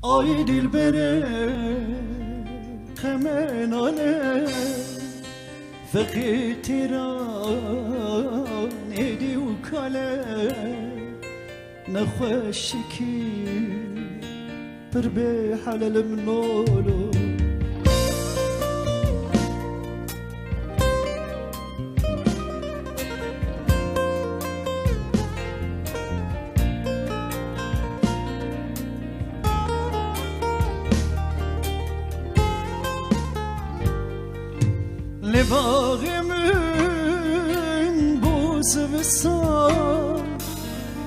آی دل بره خمنانه فقی تیران ایدی و کاله نخوشکی پر به حلال منولو لباغمın bu zıvısan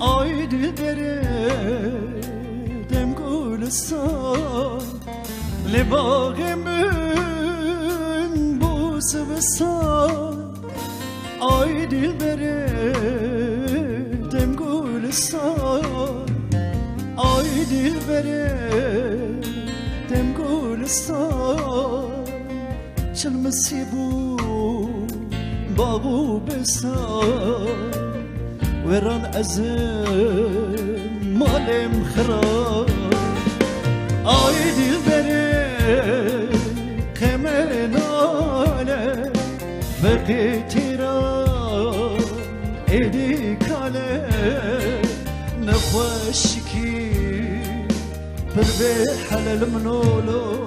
ay dilbere dem gulistan Lebağımın bu zıvısan ay dilbere dem gulistan Ay dilbere dem gulistan چلمسی بو باغو بسان وران از مالم خراب آی دل بره کمنانه وقی تیران ایدی کاله نخوشکی پر به حلال منولو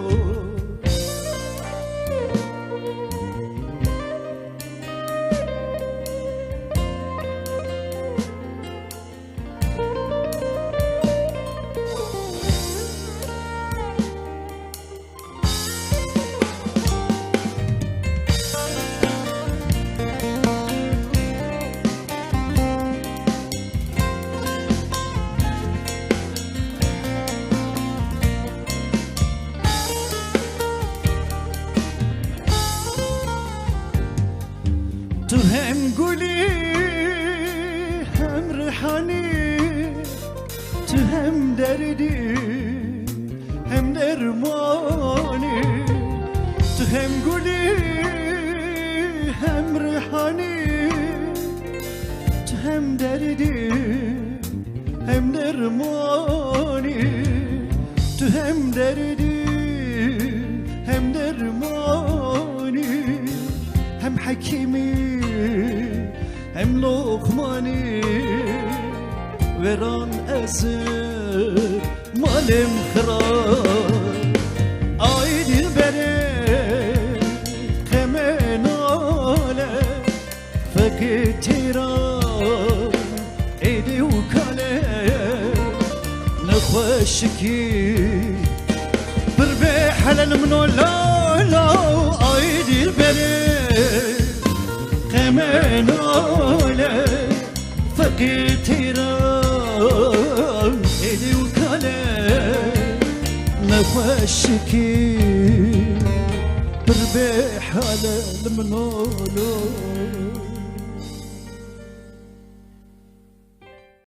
تو هم گلی هم ریحانی تو هم دردی هم درمانی تو هم گلی هم ریحانی تو هم دردی هم درمانی تو هم دردی هم درمانی هم حکیمی هم لقمانی وران از مالم خراب آی دل بره خمناله فقی تیران ایدی و کاله نخوشکی بر به حلال منو لا آی دل بره خمناله فقی تیران ایدی و کاله نخوشکی بر به حلال منولو